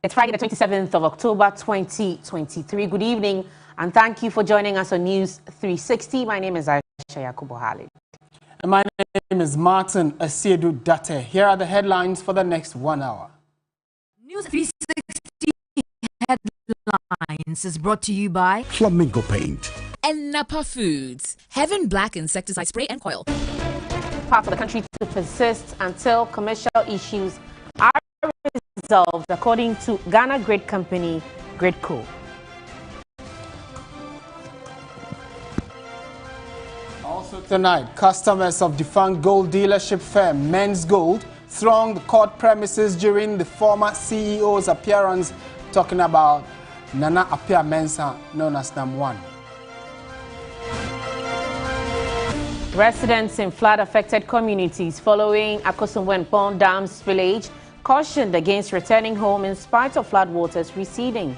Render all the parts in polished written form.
It's Friday, the 27th of October, 2023. Good evening, and thank you for joining us on News 360. My name is Aisha Yakubu Halid. And my name is Martin Asiedu Date. Here are the headlines for the next 1 hour. News 360 headlines is brought to you by Flamingo Paint and Napa Foods. Heaven Black Insecticide Spray and Coil. Part for the country to persist until commercial issues are resolved, according to Ghana Grade Company, Gradeco. Also tonight, customers of defunct gold dealership firm Men's Gold thronged court premises during the former CEO's appearance, talking about Nana Appiah Mensah, known as NAM1. Residents in flood-affected communities following Akosombo Dam spillage cautioned against returning home in spite of floodwaters receding.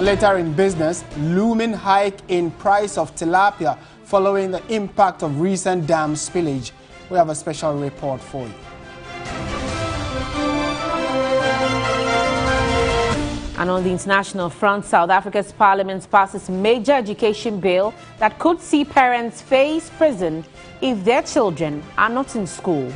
Later in business, looming hike in price of tilapia following the impact of recent dam spillage. We have a special report for you. And on the international front, South Africa's parliament passes major education bill that could see parents face prison if their children are not in school.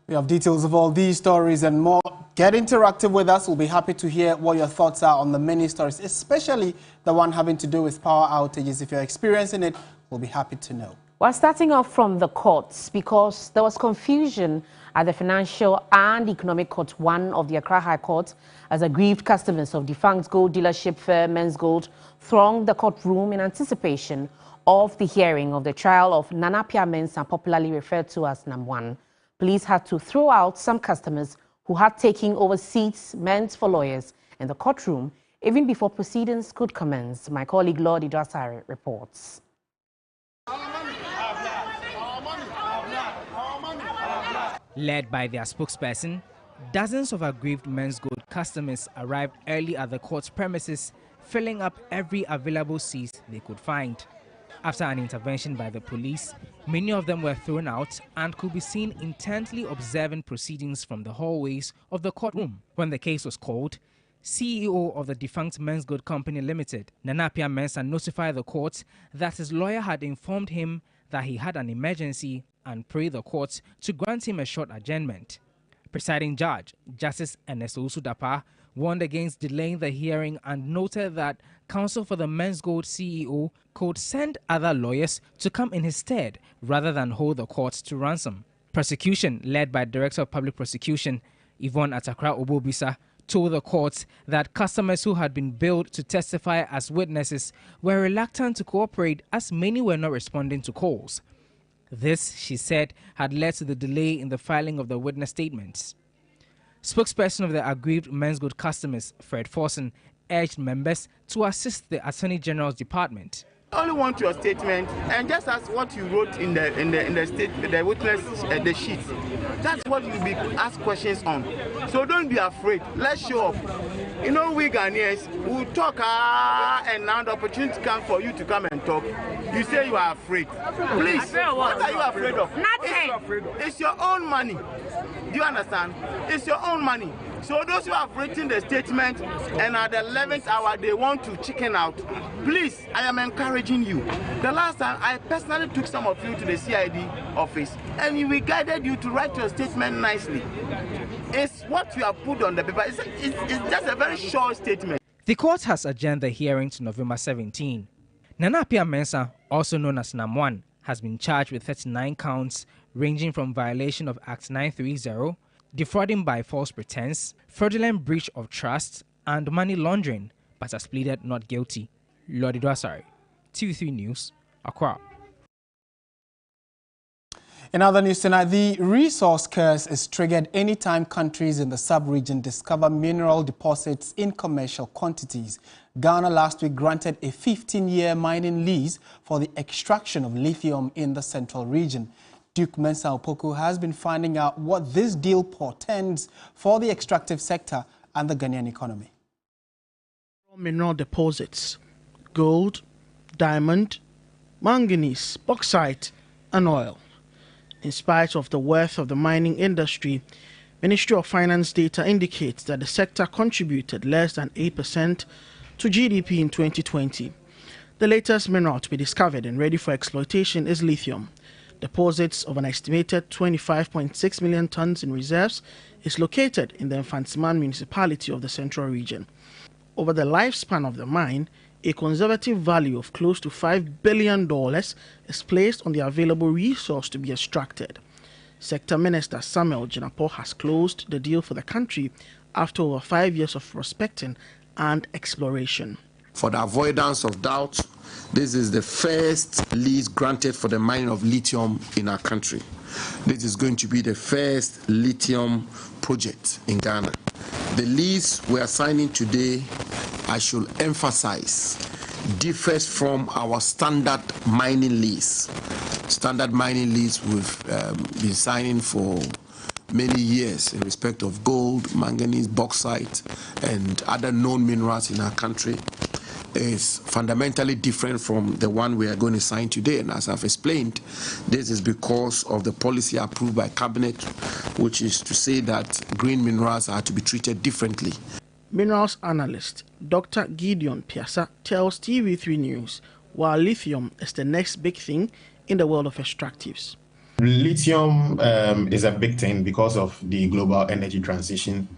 We have details of all these stories and more. Get interactive with us. We'll be happy to hear what your thoughts are on the many stories, especially the one having to do with power outages. If you're experiencing it, we'll be happy to know. We're starting off from the courts because there was confusion at the Financial and Economic Court 1 of the Accra High Court as aggrieved customers of defunct gold dealership firm Men's Gold thronged the courtroom in anticipation of the hearing of the trial of Nana Appiah Mensah, popularly referred to as NAM1. Police had to throw out some customers who had taken over seats meant for lawyers in the courtroom even before proceedings could commence. My colleague Lord Idwasare reports. Led by their spokesperson, dozens of aggrieved Men's Gold customers arrived early at the court's premises, filling up every available seat they could find. After an intervention by the police, many of them were thrown out and could be seen intently observing proceedings from the hallways of the courtroom. When the case was called, CEO of the defunct Men's Gold Company Limited, Nana Appiah Mensah, notified the court that his lawyer had informed him that he had an emergency and prayed the court to grant him a short adjournment. Presiding Judge, Justice Ernesto Usudapa, warned against delaying the hearing and noted that counsel for the Men's Gold CEO could send other lawyers to come in his stead rather than hold the court to ransom. Prosecution, led by Director of Public Prosecution Yvonne Atakra Obobisa, told the court that customers who had been billed to testify as witnesses were reluctant to cooperate as many were not responding to calls. This, she said, had led to the delay in the filing of the witness statements. Spokesperson of the aggrieved Men's Gold customers, Fred Forson, urged members to assist the Attorney General's department. I only want your statement, and just as what you wrote in the witness the sheet. That's what you'll be asked questions on. So don't be afraid. Let's show up. You know, we Ghanaians will talk, and now the opportunity comes for you to come and talk. You say you are afraid. Please, what are you afraid of? Nothing. It's your own money. Do you understand? It's your own money. So those who have written the statement and at the 11th hour they want to chicken out, please, I am encouraging you. The last time I personally took some of you to the CID office and we guided you to write your statement nicely. It's what you have put on the paper. It's just a very short statement. The court has adjourned the hearing to November 17. Nana Appiah Mensah, also known as NAM1, has been charged with 39 counts ranging from violation of Act 930, defrauding by false pretense, fraudulent breach of trust, and money laundering, but has pleaded not guilty. Lord Idwasare, TV3 News, Accra. In other news tonight, the resource curse is triggered anytime countries in the sub-region discover mineral deposits in commercial quantities. Ghana last week granted a 15-year mining lease for the extraction of lithium in the central region. Duke Mensah Opoku has been finding out what this deal portends for the extractive sector and the Ghanaian economy. Mineral deposits: gold, diamond, manganese, bauxite, and oil. In spite of the worth of the mining industry, Ministry of Finance data indicates that the sector contributed less than 8% to GDP in 2020. The latest mineral to be discovered and ready for exploitation is lithium. Deposits of an estimated 25.6 million tons in reserves is located in the Mfantsipim municipality of the Central Region. Over the lifespan of the mine, a conservative value of close to $5 billion is placed on the available resource to be extracted. Sector Minister Samuel Jinapor has closed the deal for the country after over 5 years of prospecting and exploration. For the avoidance of doubt, this is the first lease granted for the mining of lithium in our country. This is going to be the first lithium project in Ghana. The lease we are signing today, I should emphasize, differs from our standard mining lease. Standard mining lease we've been signing for many years in respect of gold, manganese, bauxite, and other known minerals in our country is fundamentally different from the one we are going to sign today. And as I've explained, this is because of the policy approved by Cabinet, which is to say that green minerals are to be treated differently. Minerals analyst Dr. Gideon Piasa tells TV3 News, while lithium is the next big thing in the world of extractives. Lithium is a big thing because of the global energy transition.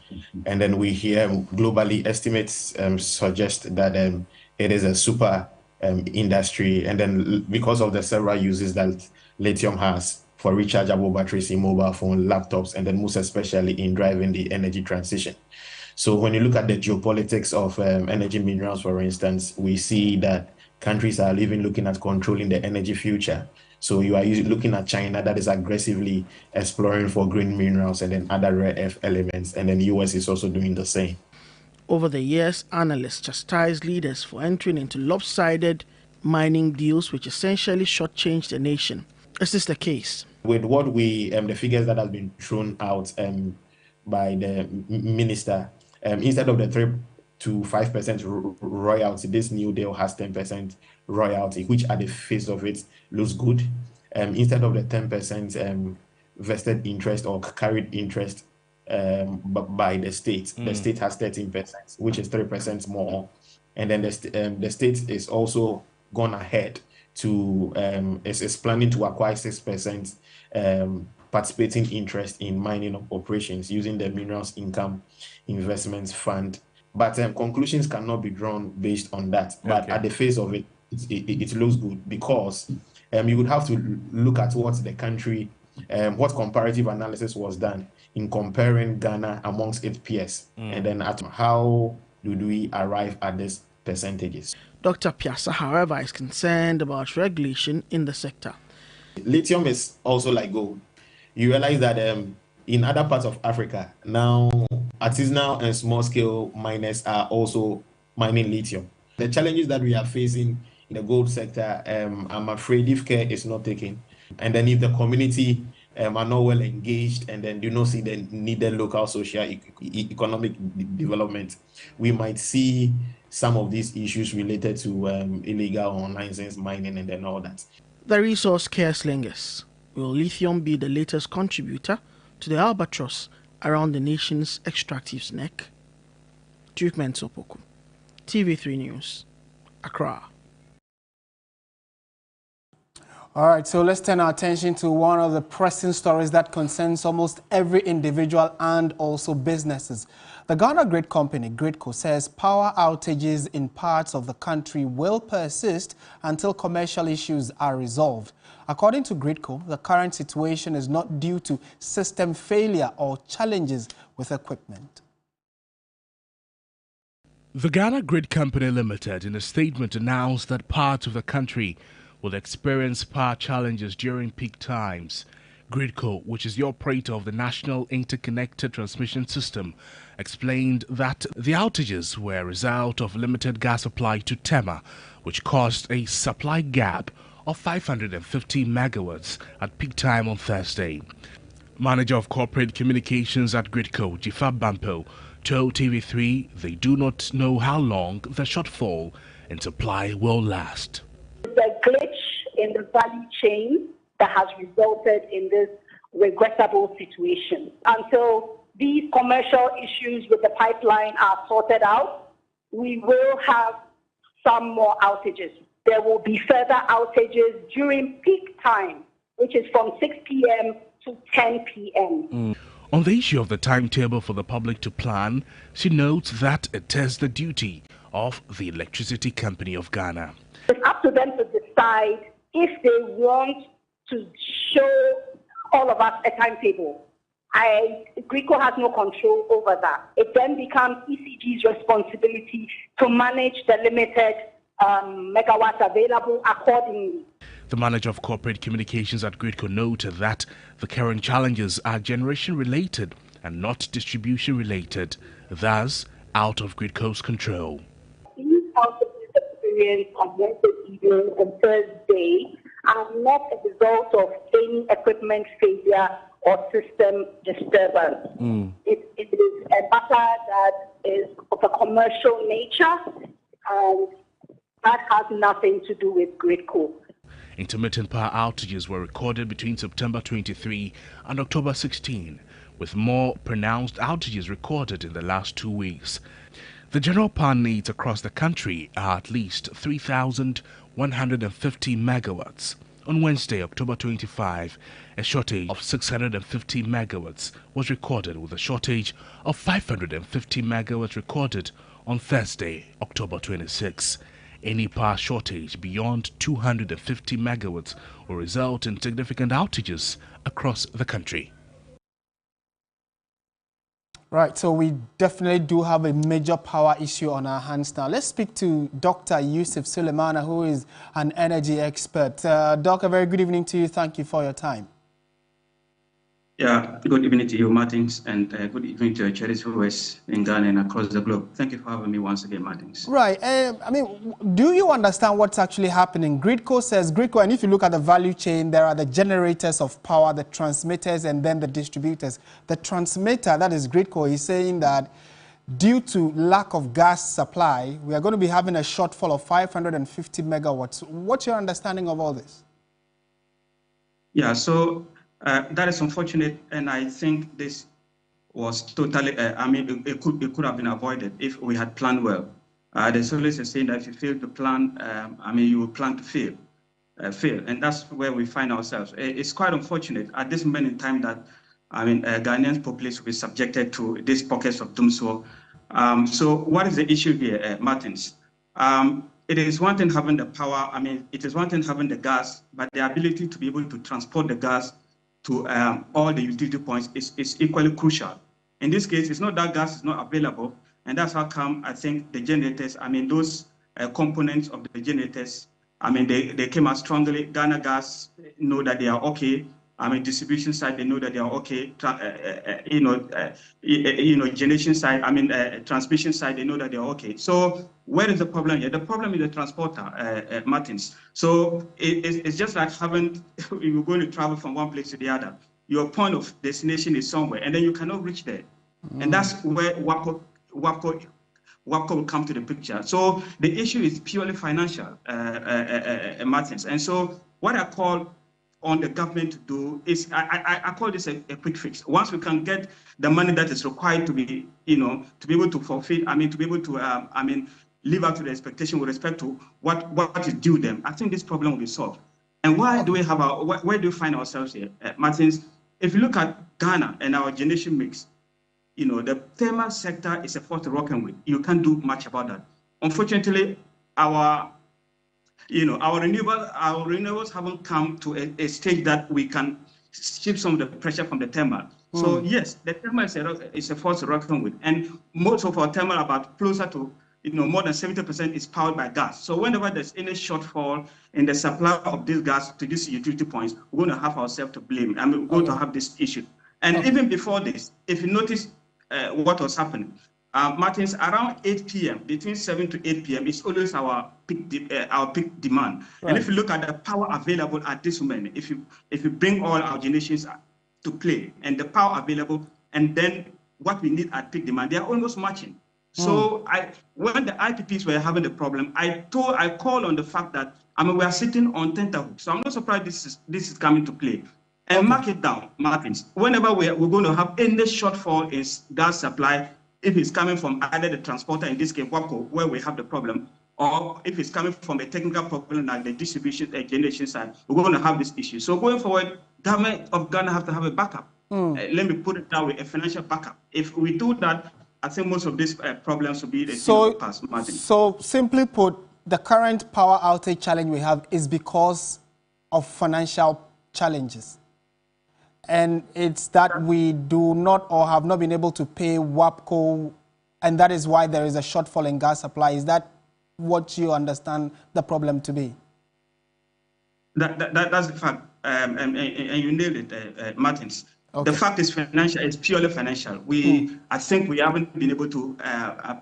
And then we hear globally estimates suggest that it is a super industry. And then because of the several uses that lithium has for rechargeable batteries in mobile phone, laptops, and then most especially in driving the energy transition. So when you look at the geopolitics of energy minerals, for instance, we see that countries are even looking at controlling the energy future. So you are looking at China that is aggressively exploring for green minerals and then other rare earth elements, and then the US is also doing the same. Over the years, analysts chastised leaders for entering into lopsided mining deals which essentially shortchanged the nation. Is this the case? With what the figures that have been thrown out by the minister, instead of the 3 to 5% royalty, this new deal has 10% royalty, which at the face of it looks good. Instead of the 10% vested interest or carried interest by the state, the state has 13%, which is 3% more. And then the state is also gone ahead to is planning to acquire 6% participating interest in mining operations using the Minerals Income Investments Fund. But conclusions cannot be drawn based on that. Okay. But at the face of it, it looks good because you would have to look at what the country, what comparative analysis was done in comparing Ghana amongst its peers, and then at how do we arrive at these percentages. Dr. Piasa, however, is concerned about regulation in the sector. Lithium is also like gold. You realize that in other parts of Africa, now artisanal and small-scale miners are also mining lithium. The challenges that we are facing in the gold sector, I'm afraid if care is not taken, and then if the community are not well engaged and then do not see the needed local social economic development, we might see some of these issues related to illegal or unlicensed mining and then all that. The resource scarce lingers. Will lithium be the latest contributor to the albatross around the nation's extractives neck? Duke Mensopoku, TV3 News, Accra. All right, so let's turn our attention to one of the pressing stories that concerns almost every individual and also businesses. The Ghana Grid Company, GRIDCO, says power outages in parts of the country will persist until commercial issues are resolved. According to GRIDCO, the current situation is not due to system failure or challenges with equipment. The Ghana Grid Company Limited, in a statement, announced that parts of the country will experience power challenges during peak times. GRIDCO, which is the operator of the National Interconnected Transmission System, explained that the outages were a result of limited gas supply to Tema, which caused a supply gap of 550 megawatts at peak time on Thursday. Manager of Corporate Communications at GRIDCO, Jifab Bampo, told TV3 they do not know how long the shortfall in supply will last. The glitch in the value chain that has resulted in this regrettable situation. Until these commercial issues with the pipeline are sorted out, we will have some more outages. There will be further outages during peak time, which is from 6 p.m. to 10 p.m. On the issue of the timetable for the public to plan, she notes that it is the duty of the Electricity Company of Ghana. It's up to them to decide if they want to show all of us a timetable. GRIDCO has no control over that. It then becomes ECG's responsibility to manage the limited megawatts available accordingly. The manager of corporate communications at GRIDCO noted that the current challenges are generation-related and not distribution-related, thus out of GRIDCO's control. These outages experienced on Wednesday evening and Thursday are not a result of any equipment failure or system disturbance. It is a matter that is of a commercial nature, and that has nothing to do with GRIDCO. Intermittent power outages were recorded between September 23 and October 16, with more pronounced outages recorded in the last 2 weeks. The general power needs across the country are at least 3,150 megawatts. On Wednesday, October 25, a shortage of 650 megawatts was recorded, with a shortage of 550 megawatts recorded on Thursday, October 26. Any power shortage beyond 250 megawatts will result in significant outages across the country. Right, so we definitely do have a major power issue on our hands now. Let's speak to Dr. Yusuf Sulemana, who is an energy expert. Doc, a very good evening to you. Thank you for your time. Yeah, good evening to you, Martins, and good evening to your cherished viewers in Ghana and across the globe. Thank you for having me once again, Martins. Right. I mean, do you understand what's actually happening? GRIDCO says, GRIDCO, and if you look at the value chain, there are the generators of power, the transmitters, and then the distributors. The transmitter, that is GRIDCO, is saying that due to lack of gas supply, we are going to be having a shortfall of 550 megawatts. What's your understanding of all this? Yeah, so that is unfortunate, and I think this was totally, it could have been avoided if we had planned well. There's always a saying that if you fail to plan, you will plan to fail, and that's where we find ourselves. It's quite unfortunate at this moment in time that, Ghanaian population will be subjected to these pockets of doomsday. So what is the issue here, Martins? It is one thing having the power, it is one thing having the gas, but the ability to be able to transport the gas to all the utility points is equally crucial. In this case, it's not that gas is not available, and that's how come I think the generators, those components of the generators, they came out strongly. Ghana Gas know that they are okay. Distribution side, they know that they are okay. Generation side, transmission side, they know that they are okay. So where is the problem here? The problem is the transporter, Martins. So it's just like you're going to travel from one place to the other. Your point of destination is somewhere, and then you cannot reach there. And that's where WAPCO will come to the picture. So the issue is purely financial, Martins. And so what I call on the government to do is, I call this a quick fix. Once we can get the money that is required to be, to be able to fulfill, to be able to, live up to the expectation with respect to what is due them, I think this problem will be solved. And why do we have where do we find ourselves here, Martins? If you look at Ghana and our generation mix, the thermal sector is a force to reckon with. You can't do much about that. Unfortunately, our renewables haven't come to a stage that we can shift some of the pressure from the thermal. So yes, the thermal is a force to reckon with, and most of our thermal, about closer to more than 70%, is powered by gas. So whenever there's any shortfall in the supply of this gas to these utility points, we're going to have ourselves to blame, and we're going to have this issue. And even before this, if you notice what was happening, Martins, around 8 p.m., between 7 to 8 p.m. is always our peak demand. Right. And if you look at the power available at this moment, if you bring all our generations to play and the power available, and then what we need at peak demand, they are almost matching. So when the IPPs were having the problem, I called on the fact that we are sitting on tenterhooks. So I'm not surprised this is coming to play. And mark it down, Martins. Whenever we're going to have any shortfall in gas supply, if it's coming from either the transporter, in this case, WAPCO, where we have the problem, or if it's coming from a technical problem like the distribution generation side, we're going to have this issue. So going forward, government of Ghana have to have a backup. Let me put it that way, a financial backup. If we do that, I think most of these problems will be the thing of the past, Martin. So simply put, the current power outage challenge we have is because of financial challenges. And it's that we do not or have not been able to pay WAPCO, and that is why there is a shortfall in gas supply. Is that what you understand the problem to be? That's the fact, and you nailed it, Martins. Okay. The fact is financial, it's purely financial. I think we haven't been able to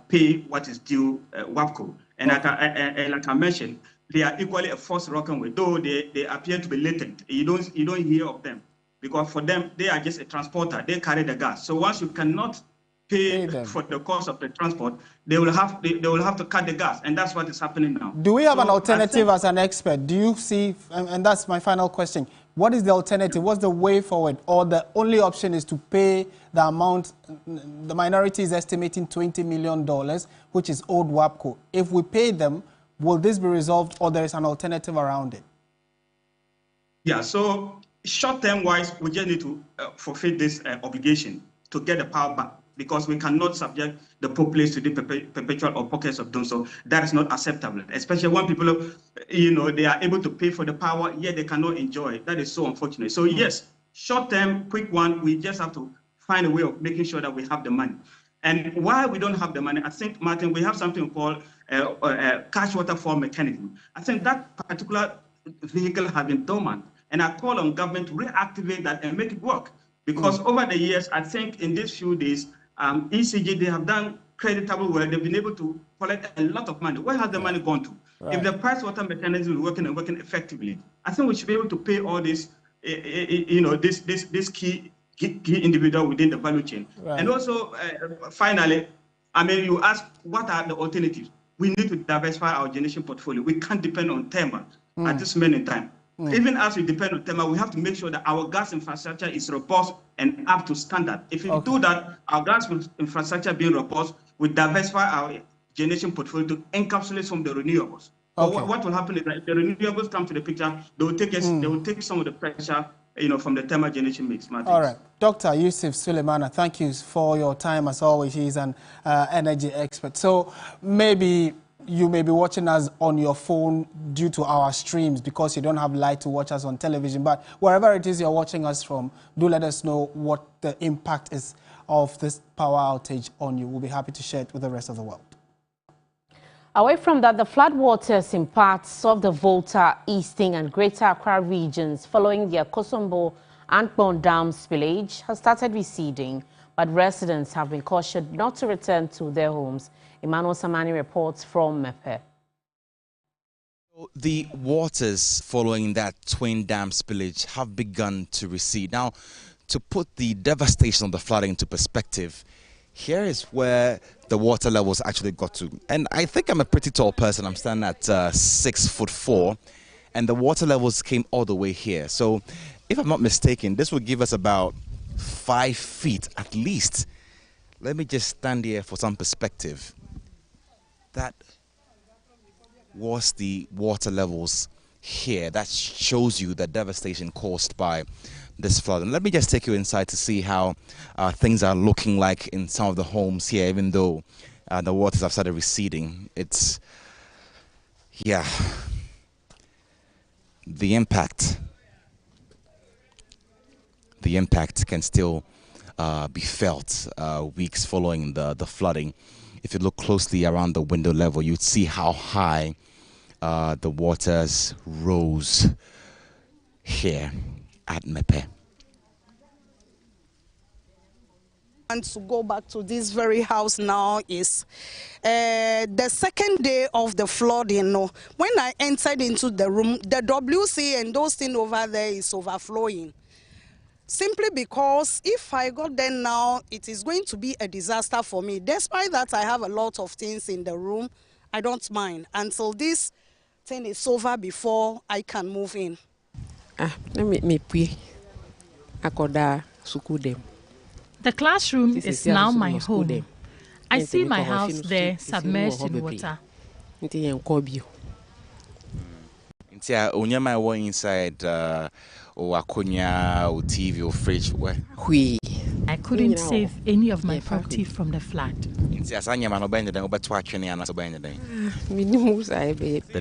pay what is due WAPCO. And like I mentioned, they are equally a force rocking with, though they appear to be latent. You don't hear of them. Because for them, they are just a transporter. They carry the gas. So once you cannot pay for the cost of the transport, they will have to cut the gas, and that's what is happening now. Do we have an alternative as an expert? Do you see? And that's my final question. What is the alternative? What's the way forward? Or the only option is to pay the amount? The minority is estimating $20 million, which is owed WAPCO. If we pay them, will this be resolved, or there is an alternative around it? Yeah. So short-term wise, we just need to fulfill this obligation to get the power back, because we cannot subject the populace to the perpetual or pockets of doom. So that is not acceptable, especially when people, they are able to pay for the power, yet they cannot enjoy it. That is so unfortunate. So yes, short-term, quick one, we just have to find a way of making sure that we have the money. And while we don't have the money, I think, Martin, we have something called cash waterfall mechanism. I think that particular vehicle has been dormant. And I call on government to reactivate that and make it work. Because over the years, I think in these few days, ECG, they have done creditable work. They've been able to collect a lot of money. Where has the money gone to? Right. If the price water mechanism is working and working effectively, I think we should be able to pay all this, this key individual within the value chain. Right. And also, finally, you ask, what are the alternatives? We need to diversify our generation portfolio. We can't depend on thermal at this moment in time. Even as we depend on thermal, we have to make sure that our gas infrastructure is robust and up to standard. If we do that, our gas infrastructure being robust, we diversify our generation portfolio to encapsulate some of the renewables. What will happen is that if the renewables come to the picture, they will take they will take some of the pressure, from the thermal generation mix. Martins. All right, Dr. Yusuf Sulemana, thank you for your time as always. He's an energy expert. So maybe you may be watching us on your phone due to our streams because you don't have light to watch us on television. But wherever it is you're watching us from, do let us know what the impact is of this power outage on you. We'll be happy to share it with the rest of the world. Away from that, the floodwaters in parts of the Volta, Eastern and Greater Accra regions following the Akosombo and Bon Dam spillage has started receding, but residents have been cautioned not to return to their homes. Emmanuel Samani reports from Mepe. The waters following that twin dam spillage have begun to recede. Now, to put the devastation of the flooding into perspective, here is where the water levels actually got to. And I think I'm a pretty tall person. I'm standing at 6'4", and the water levels came all the way here. So, if I'm not mistaken, this would give us about 5 feet at least. Let me just stand here for some perspective. That was the water levels here. That shows you the devastation caused by this flood. And let me just take you inside to see how things are looking like in some of the homes here, even though the waters have started receding. It's, yeah, the impact can still be felt weeks following the flooding. If you look closely around the window level, you'd see how high the waters rose here at Mepe. And to go back to this very house now is the second day of the flooding. When I entered into the room, the WC and those things over there is overflowing. simply because if I got there now, it is going to be a disaster for me. Despite that, I have a lot of things in the room. I don't mind until this thing is over before I can move in. The classroom is now my home. I see my house there submerged in water. Unyama were inside or akonya or TV or fridge. I couldn't save any of my property from the flood. The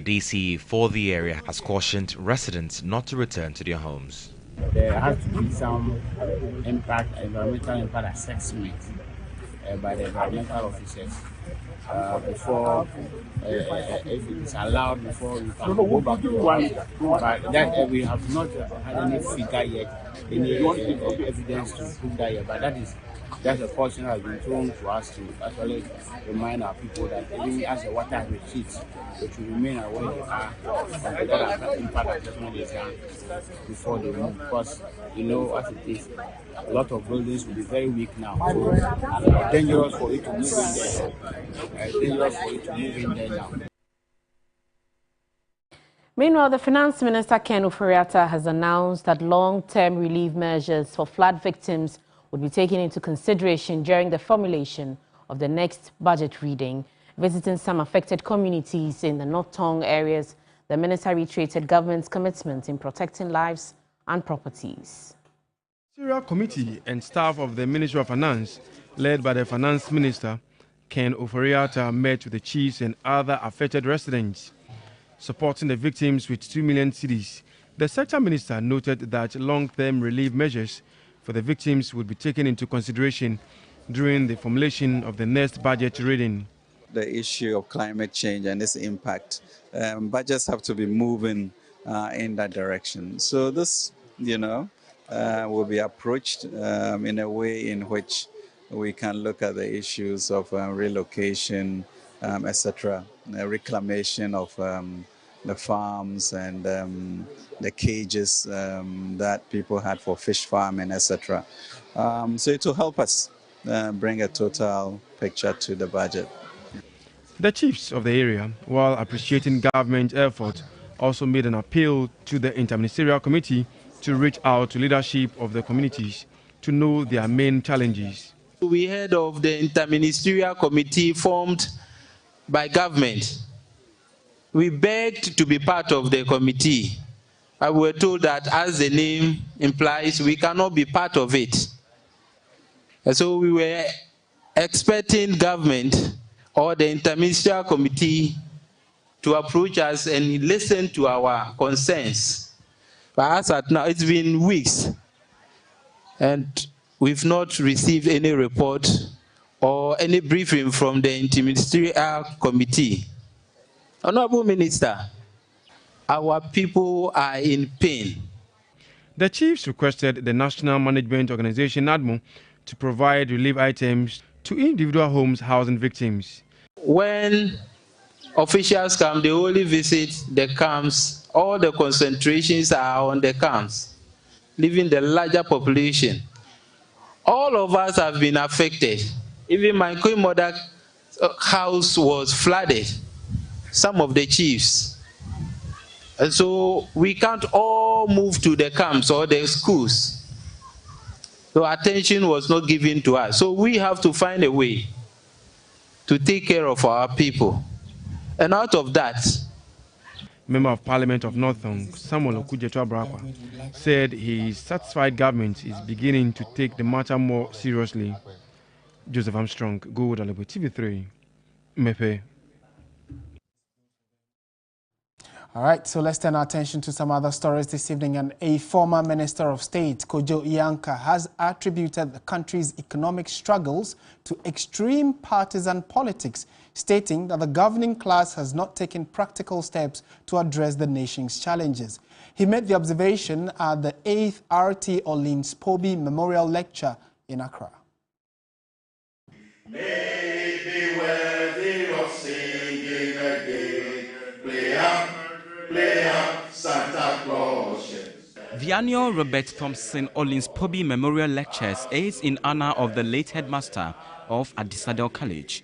DC for the area has cautioned residents not to return to their homes. There has to be some environmental impact assessment by the environmental officers before if it is allowed before we can go back to one. But that we have not had any figure yet, any evidence to prove that yet. But that's a portion that has been thrown to us to actually remind our people that even as the water retreats, it will remain where they are until that impact assessment is done before they move. Because you know as it is, a lot of buildings will be very weak now. So it's dangerous for it to move in there. It's dangerous for it to move in there now. Meanwhile, the Finance Minister Ken Ofori-Atta has announced that long-term relief measures for flood victims would be taken into consideration during the formulation of the next budget reading. Visiting some affected communities in the North Tongue areas, the minister reiterated government's commitment in protecting lives and properties. Ministerial Committee and staff of the Ministry of Finance, led by the Finance Minister, Ken Ofori-Atta, met with the chiefs and other affected residents. Supporting the victims with 2 million cedis, the sector minister noted that long-term relief measures for the victims would be taken into consideration during the formulation of the next budget reading. The issue of climate change and its impact, budgets have to be moving in that direction. So this, will be approached in a way in which we can look at the issues of relocation, etc., reclamation of the farms and the cages that people had for fish farming, etc. So it will help us bring a total picture to the budget. The chiefs of the area, while appreciating government effort, also made an appeal to the Interministerial Committee to reach out to leadership of the communities to know their main challenges. We heard of the Interministerial Committee formed by government. We begged to be part of the committee. We were told that, as the name implies, we cannot be part of it. And so we were expecting government or the Interministerial Committee to approach us and listen to our concerns. But as at now, it's been weeks, and we've not received any report or any briefing from the Interministerial Committee. Honorable Minister, our people are in pain. The chiefs requested the National Management Organization, NADMO, to provide relief items to individual homes housing victims. When officials come, they only visit the camps. All the concentrations are on the camps, leaving the larger population. All of us have been affected. Even my queen mother's house was flooded, some of the chiefs. And so we can't all move to the camps or the schools. So attention was not given to us. So we have to find a way to take care of our people. And out of that, Member of Parliament of North Tongue, Samuel Okudzeto-Abraham, said he is satisfied government is beginning to take the matter more seriously. Joseph Armstrong, Gold Alebo, TV3, Mepe. All right, so let's turn our attention to some other stories this evening. And a former Minister of State, Kojo Iyanka, has attributed the country's economic struggles to extreme partisan politics, stating that the governing class has not taken practical steps to address the nation's challenges. He made the observation at the 8th RT Orleans Poby Memorial Lecture in Accra. May be worthy of singing again, play up, Santa Claus. The annual Robert Thompson Ollins Poby Memorial Lectures is in honor of the late headmaster of Adisadel College.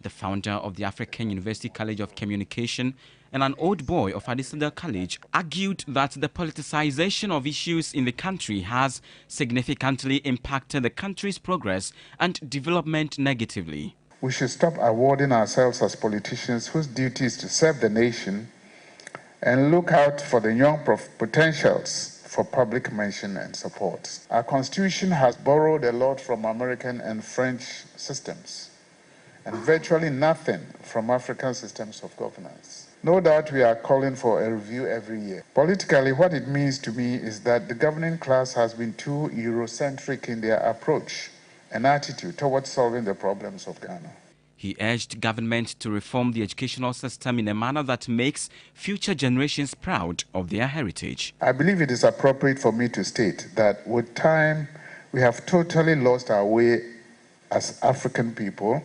The founder of the African University College of Communication and an old boy of Adisadel College argued that the politicization of issues in the country has significantly impacted the country's progress and development negatively. We should stop awarding ourselves as politicians whose duty is to serve the nation and look out for the young potentials for public mention and support. Our Constitution has borrowed a lot from American and French systems and virtually nothing from African systems of governance. No doubt we are calling for a review every year. Politically, what it means to me is that the governing class has been too Eurocentric in their approach and attitude towards solving the problems of Ghana. He urged government to reform the educational system in a manner that makes future generations proud of their heritage. I believe it is appropriate for me to state that with time, we have totally lost our way as African people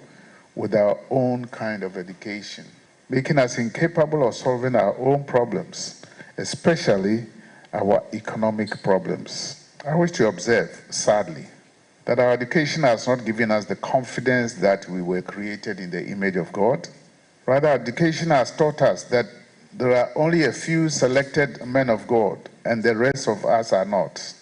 with our own kind of education, making us incapable of solving our own problems, especially our economic problems. I wish to observe, sadly, that our education has not given us the confidence that we were created in the image of God. Rather, education has taught us that there are only a few selected men of God, and the rest of us are not.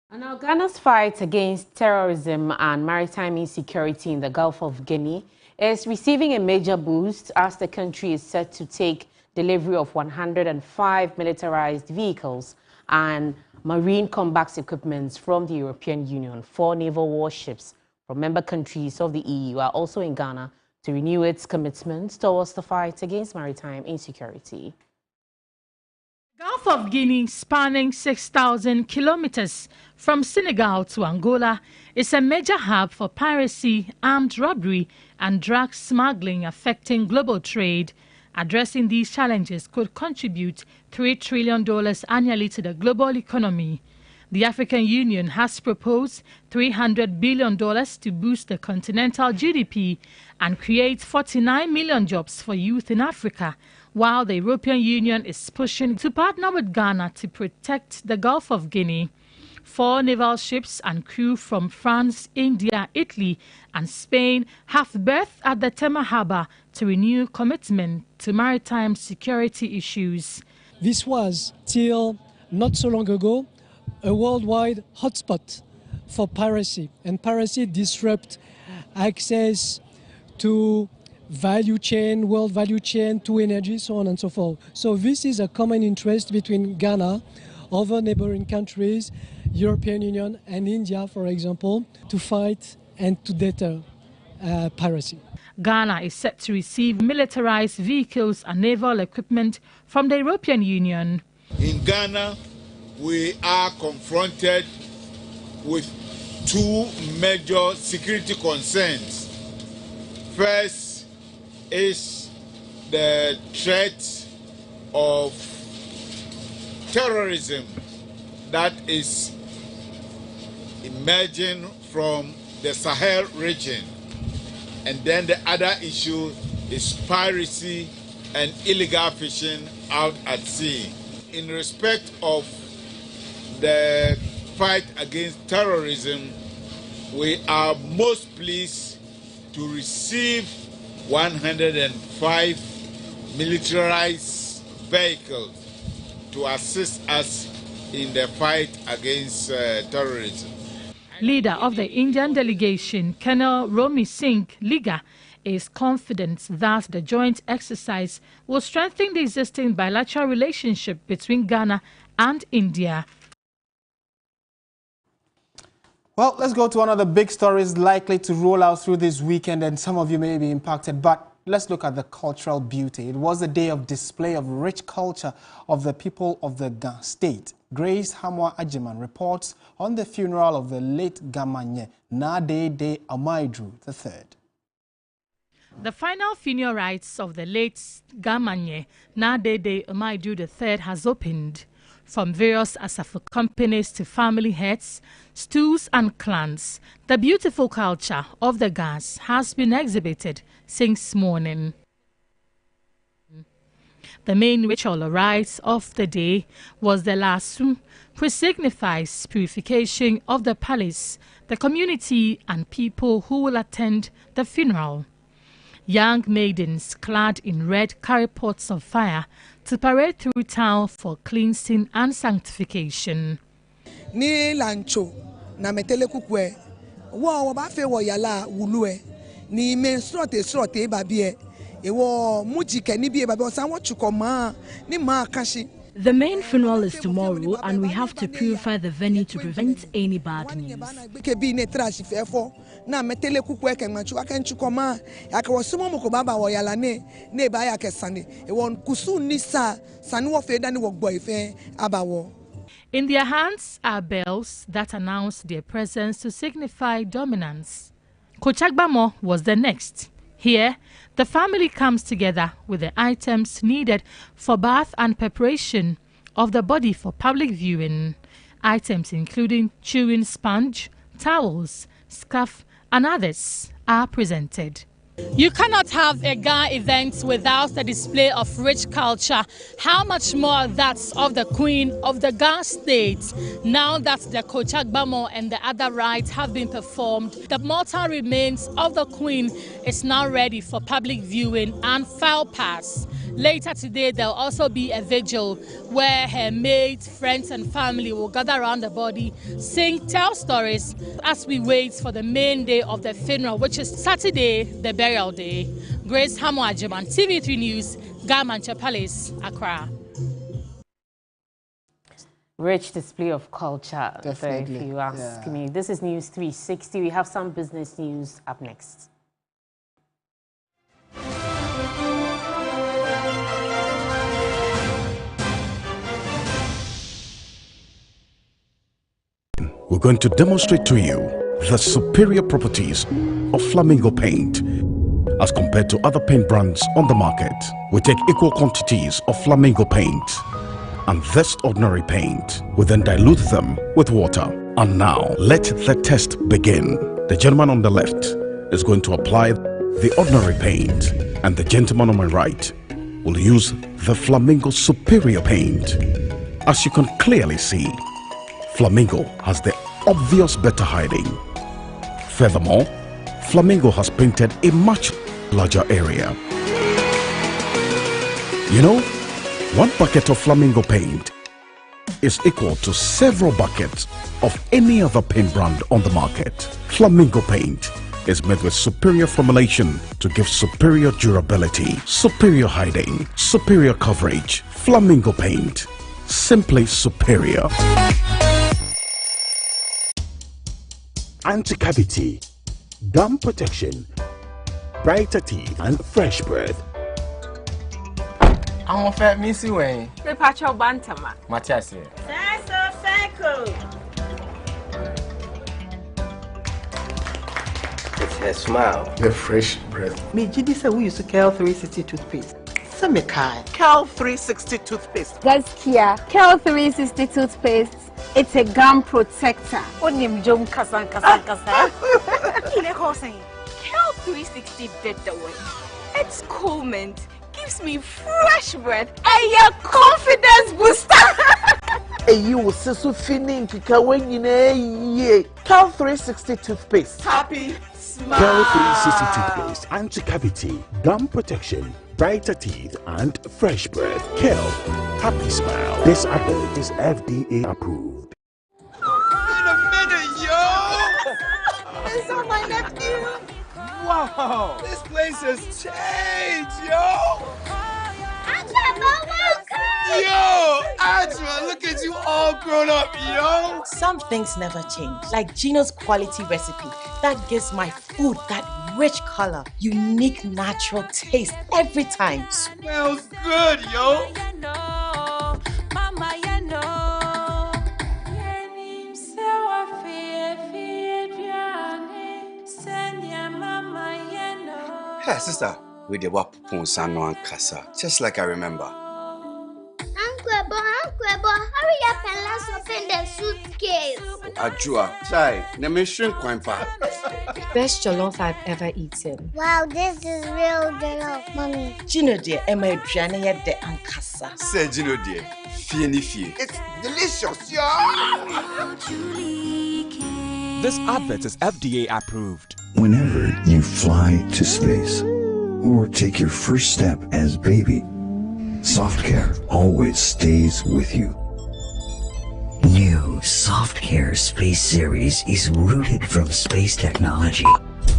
And now Ghana's fight against terrorism and maritime insecurity in the Gulf of Guinea is receiving a major boost as the country is set to take delivery of 105 militarized vehicles and marine combat equipment from the European Union. 4 naval warships from member countries of the EU are also in Ghana to renew its commitment towards the fight against maritime insecurity. Gulf of Guinea, spanning 6,000 kilometers from Senegal to Angola, is a major hub for piracy, armed robbery, and drug smuggling affecting global trade. Addressing these challenges could contribute $3 trillion annually to the global economy. The African Union has proposed $300 billion to boost the continental GDP and create 49 million jobs for youth in Africa, while the European Union is pushing to partner with Ghana to protect the Gulf of Guinea. 4 naval ships and crew from France, India, Italy, and Spain have berthed at the Tema Harbour to renew commitment to maritime security issues. This was, till not so long ago, a worldwide hotspot for piracy, and piracy disrupts access to value chain, world value chain, to energy, so on and so forth. So this is a common interest between Ghana, other neighboring countries, European Union and India, for example, to fight and to deter piracy. Ghana is set to receive militarized vehicles and naval equipment from the European Union. In Ghana, we are confronted with 2 major security concerns. First is the threat of terrorism that is emerging from the Sahel region. And then the other issue is piracy and illegal fishing out at sea. In respect of the fight against terrorism, we are most pleased to receive 105 militarized vehicles to assist us in the fight against terrorism. Leader of the Indian delegation, Colonel Romi Singh Liga, is confident that the joint exercise will strengthen the existing bilateral relationship between Ghana and India. Well, let's go to one of the big stories likely to roll out through this weekend, and some of you may be impacted, but let's look at the cultural beauty. It was a day of display of rich culture of the people of the Ghana state. Grace Hamwa Ajiman reports on the funeral of the late Gamanye Nadede Amaidru III. The final funeral rites of the late Gamanye Nadede Amaidru III has opened. From various Asafo companies to family heads, stews and clans, the beautiful culture of the Gas has been exhibited since morning. The main ritual rite of the day was the lasso, which signifies purification of the palace, the community and people who will attend the funeral. Young maidens clad in red carry pots of fire to parade through town for cleansing and sanctification. Ni lancho na metele kukwe wo ba fe wo yala wulue ni me srote babie e wo mujike ni bie babie osan wo chukoma ni ma kashi. The main funeral is tomorrow, and we have to purify the venue to prevent any bad news. In their hands are bells that announce their presence to signify dominance. Kochagbamo was the next. Here, the family comes together with the items needed for bath and preparation of the body for public viewing. Items including chewing sponge, towels, scarf, and others are presented. You cannot have a Ga event without the display of rich culture. How much more that's of the Queen of the Ga state. Now that the Kochagbamo and the other rites have been performed, the mortal remains of the Queen is now ready for public viewing and file pass. Later today, there will also be a vigil where her maids, friends and family will gather around the body, sing, tell stories as we wait for the main day of the funeral, which is Saturday, the burial day. Grace Hamuajiman, TV3 News, Garmancha Palace, Accra. Rich display of culture, Definitely. if you ask me. This is News 360. We have some business news up next. We're going to demonstrate to you the superior properties of Flamingo paint as compared to other paint brands on the market. We take equal quantities of Flamingo paint and this ordinary paint. We then dilute them with water. And now let the test begin. The gentleman on the left is going to apply the ordinary paint, and the gentleman on my right will use the Flamingo superior paint. As you can clearly see, Flamingo has the obvious better hiding. Furthermore, Flamingo has painted a much larger area. You know, one bucket of Flamingo paint is equal to several buckets of any other paint brand on the market. Flamingo paint is made with superior formulation to give superior durability, superior hiding, superior coverage. Flamingo paint, simply superior. Anti-cavity, gum protection, brighter teeth, and fresh breath. I'm a fat missy way. The patch of Bantama. Matias. It's her smile. The fresh breath. Me, Gidi said we used to Kel 360 toothpaste. Samikai. Kel 360 toothpaste. That's Kia. Kel 360 toothpaste. It's a gum protector. Onim Jom Kasan. Kel 360 better way. It's cool mint. Gives me fresh breath and your confidence booster. Hey, you will see so feeling kika when you know Kel 360 toothpaste. Happy smile. Kel 360 toothpaste, anti-cavity, gum protection, brighter teeth, and fresh breath. Kel, happy smile. This advert is FDA approved. In a minute, yo! It's on my nephew. Wow, this place has changed, yo! Yo, Ajma, look at you all grown up, yo! Some things never change, like Gino's quality recipe that gives my food that rich color, unique natural taste every time. Smells good, yo! Hey, sister, we did what Sano and Casa, just like I remember. Uncle Ebo, hurry up and let's open the suit. kiss. Ajua, chai, never shrink quite far. Best jollof I've ever eaten. Wow, this is real jollof, mommy. Gino dear, am I drowning at the ankasa? Say, Gino dear, fear. It's delicious, yeah. This advert is FDA approved. Whenever you fly to space or take your first step as baby, SoftCare always stays with you. New SoftCare Space Series is rooted from space technology.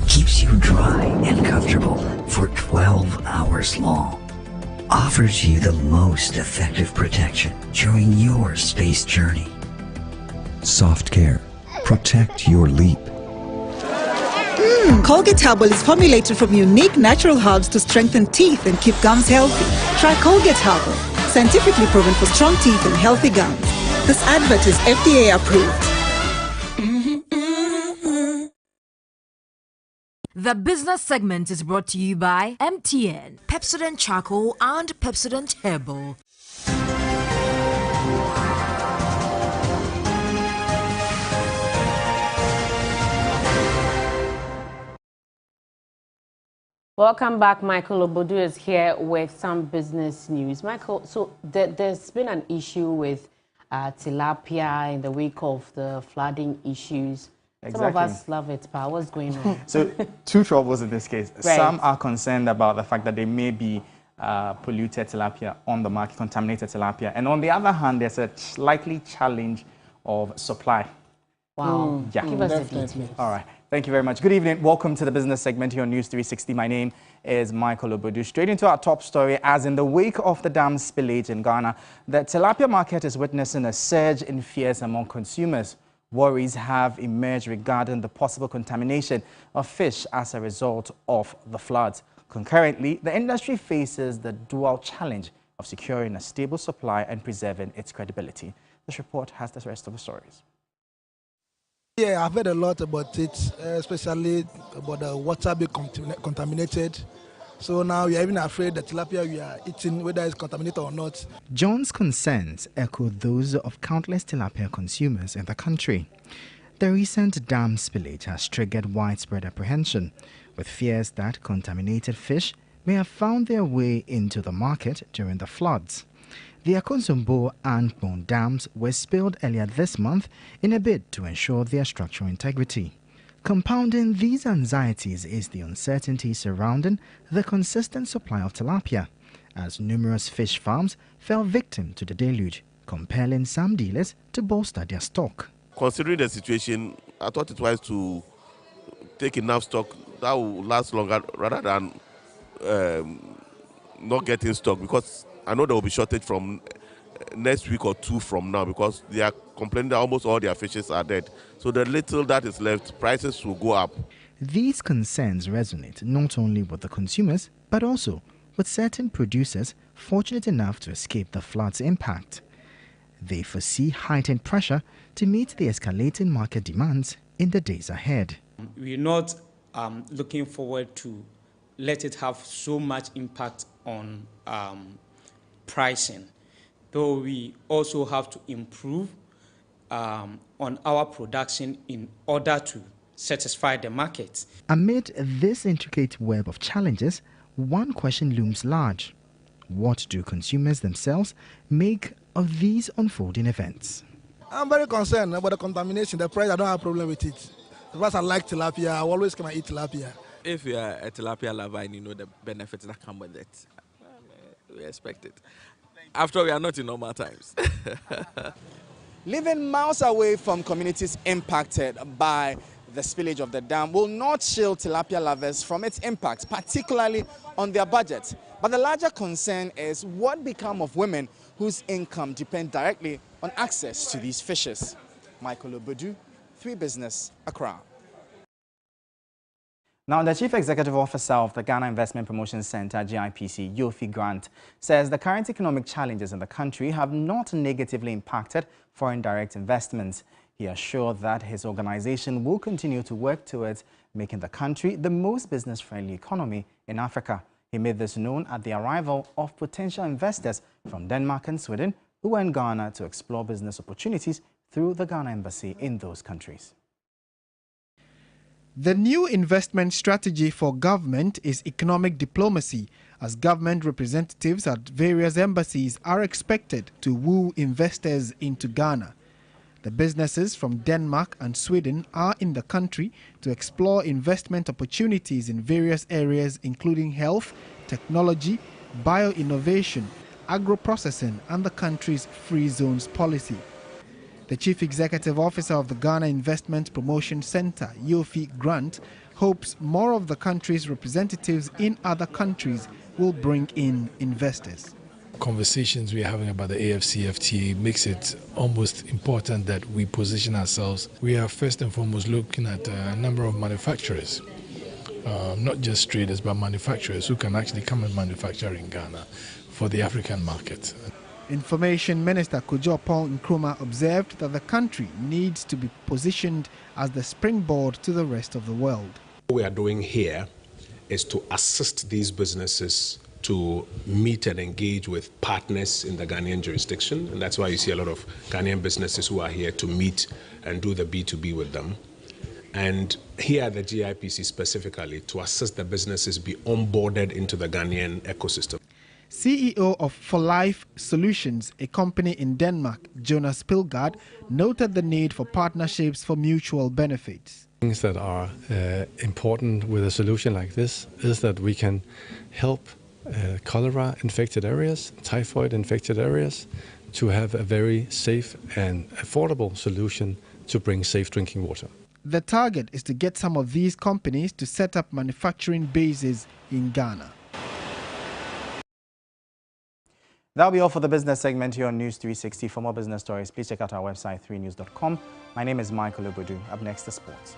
Keeps you dry and comfortable for 12 hours long. Offers you the most effective protection during your space journey. SoftCare. Protect your leap. Colgate Herbal is formulated from unique natural herbs to strengthen teeth and keep gums healthy. Try Colgate Herbal, scientifically proven for strong teeth and healthy gums. This advert is FDA approved. The business segment is brought to you by MTN, Pepsodent Charcoal and Pepsodent Herbal. Welcome back. Michael Obodu is here with some business news. Michael, so there's been an issue with tilapia in the wake of the flooding issues. Exactly. Some of us love it, but what's going on? So, two troubles in this case. Right. Some are concerned about the fact that there may be polluted tilapia on the market, contaminated tilapia. And on the other hand, there's a likely challenge of supply. Wow. Yeah. Give us the details. All right. Thank you very much. Good evening. Welcome to the business segment here on News 360. My name is Michael Obodu. Straight into our top story. As in the wake of the dam spillage in Ghana, the tilapia market is witnessing a surge in fears among consumers. Worries have emerged regarding the possible contamination of fish as a result of the floods. Concurrently, the industry faces the dual challenge of securing a stable supply and preserving its credibility. This report has the rest of the stories. Yeah, I've heard a lot about it, especially about the water being contaminated. So now we are even afraid that tilapia we are eating, whether it's contaminated or not. John's concerns echo those of countless tilapia consumers in the country. The recent dam spillage has triggered widespread apprehension, with fears that contaminated fish may have found their way into the market during the floods. The Akonsombo and Bon dams were spilled earlier this month in a bid to ensure their structural integrity. Compounding these anxieties is the uncertainty surrounding the consistent supply of tilapia, as numerous fish farms fell victim to the deluge, compelling some dealers to bolster their stock. Considering the situation, I thought it wise to take enough stock that will last longer rather than not getting stock, because I know there will be shortage from next week or two from now, because they are complaining that almost all their fishes are dead. So the little that is left, prices will go up. These concerns resonate not only with the consumers, but also with certain producers fortunate enough to escape the flood's impact. They foresee heightened pressure to meet the escalating market demands in the days ahead. We're not looking forward to let it have so much impact on pricing, though we also have to improve on our production in order to satisfy the market. Amid this intricate web of challenges, one question looms large. What do consumers themselves make of these unfolding events? I'm very concerned about the contamination, the price. I don't have a problem with it. Because I like tilapia, I always come and eat tilapia. If you are a tilapia lover and you know the benefits that come with it, we expect it. After all, we are not in normal times. Living miles away from communities impacted by the spillage of the dam will not shield tilapia lovers from its impact, particularly on their budget. But the larger concern is what become of women whose income depend directly on access to these fishes. Michael Obodu, 3 Business, Accra. Now, the Chief Executive Officer of the Ghana Investment Promotion Center, GIPC, Yofi Grant, says the current economic challenges in the country have not negatively impacted foreign direct investments. He assured that his organization will continue to work towards making the country the most business-friendly economy in Africa. He made this known at the arrival of potential investors from Denmark and Sweden who were in Ghana to explore business opportunities through the Ghana Embassy in those countries. The new investment strategy for government is economic diplomacy, as government representatives at various embassies are expected to woo investors into Ghana. The businesses from Denmark and Sweden are in the country to explore investment opportunities in various areas including health, technology, bio-innovation, agro-processing and the country's free zones policy. The Chief Executive Officer of the Ghana Investment Promotion Center, Yofi Grant, hopes more of the country's representatives in other countries will bring in investors. Conversations we're having about the AFCFTA makes it almost important that we position ourselves. We are first and foremost looking at a number of manufacturers, not just traders, but manufacturers who can actually come and manufacture in Ghana for the African market. Information Minister Kojo Nkrumah observed that the country needs to be positioned as the springboard to the rest of the world. What we are doing here is to assist these businesses to meet and engage with partners in the Ghanaian jurisdiction, and that's why you see a lot of Ghanaian businesses who are here to meet and do the B2B with them. And here at the GIPC specifically to assist the businesses be onboarded into the Ghanaian ecosystem. CEO of For Life Solutions, a company in Denmark, Jonas Pilgaard, noted the need for partnerships for mutual benefits. Things that are important with a solution like this is that we can help cholera-infected areas, typhoid-infected areas, to have a very safe and affordable solution to bring safe drinking water. The target is to get some of these companies to set up manufacturing bases in Ghana. That'll be all for the business segment here on News 360. For more business stories, please check out our website, 3news.com. My name is Michael Obodu. Up next, the sports.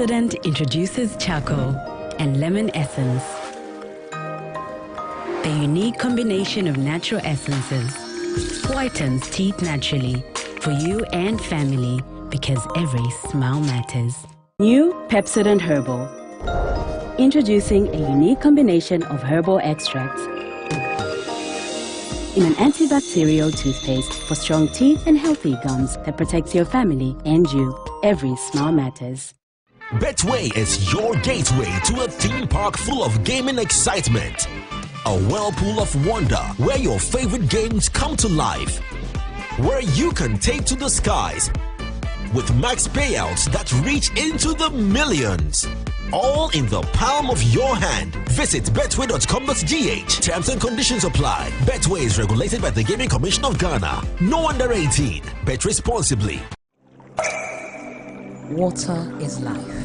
Pepsodent introduces charcoal and lemon essence. The unique combination of natural essences whitens teeth naturally for you and family because every smile matters. New Pepsodent Herbal. Introducing a unique combination of herbal extracts in an antibacterial toothpaste for strong teeth and healthy gums that protects your family and you. Every smile matters. Betway is your gateway to a theme park full of gaming excitement. A whirlpool of wonder where your favorite games come to life. Where you can take to the skies with max payouts that reach into the millions. All in the palm of your hand. Visit betway.com.gh. Terms and conditions apply. Betway is regulated by the Gaming Commission of Ghana. No under 18. Bet responsibly. Water is life.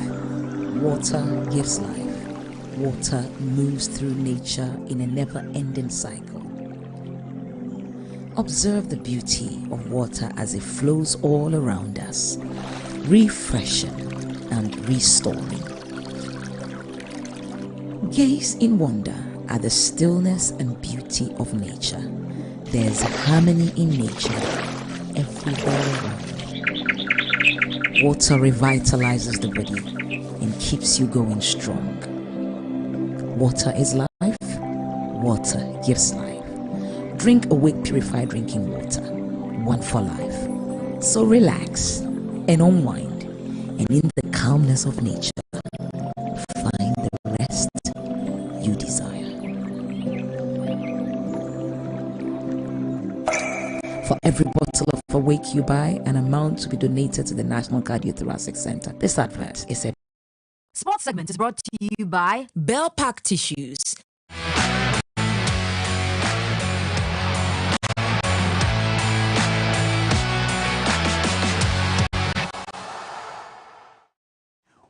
Water gives life. Water moves through nature in a never-ending cycle. Observe the beauty of water as it flows all around us, refreshing and restoring. Gaze in wonder at the stillness and beauty of nature. There's harmony in nature everywhere around. Water revitalizes the body and keeps you going strong. Water is life. Water gives life. Drink Awake Purified Drinking Water. One for life. So relax and unwind, and in the calmness of nature, find the rest you desire. For every bottle of Awake you buy, an amount to be donated to the National Cardiothoracic Center. This advert is a Sports segment is brought to you by Bell Pack Tissues.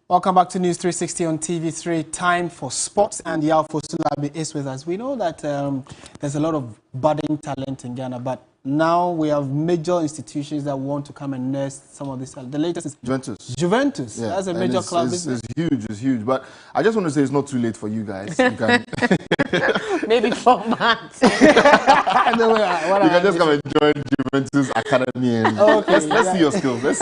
Welcome back to News 360 on TV3. Time for sports, and Yao Fosulabi is with us. We know that there's a lot of budding talent in Ghana, but now we have major institutions that want to come and nurse some of this talent. The latest is Juventus. Yeah. That's a major club. It's huge. But I just want to say it's not too late for you guys. You can maybe 4 months. You can just come and join Juventus Academy and let's see your skills. Let's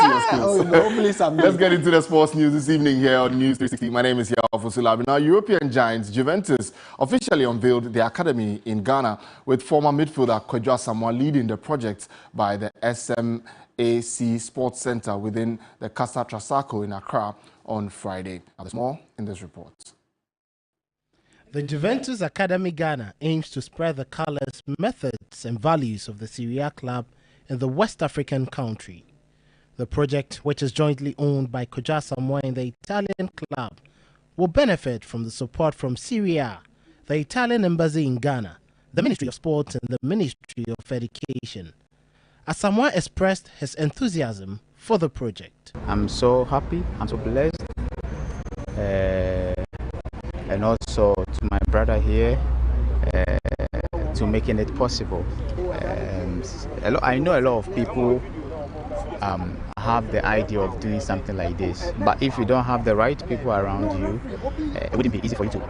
get into the sports news this evening here on News 360. My name is Yao Fosulabi. Now, European giants Juventus officially unveiled their academy in Ghana, with former midfielder Kwadwo Asamoah leading the project by the SMAC Sports Center within the Casa Trasaco in Accra on Friday. Now, there's more in this report. The Juventus Academy Ghana aims to spread the colors, methods and values of the Serie A club in the West African country. The project, which is jointly owned by Kwadwo Asamoah and the Italian club, will benefit from the support from Serie A, the Italian embassy in Ghana, the Ministry of Sports and the Ministry of Education. Asamoah expressed his enthusiasm for the project. I'm so happy, I'm so blessed, and also to my brother here, to making it possible. I know a lot of people have the idea of doing something like this, but if you don't have the right people around you, it wouldn't be easy for you to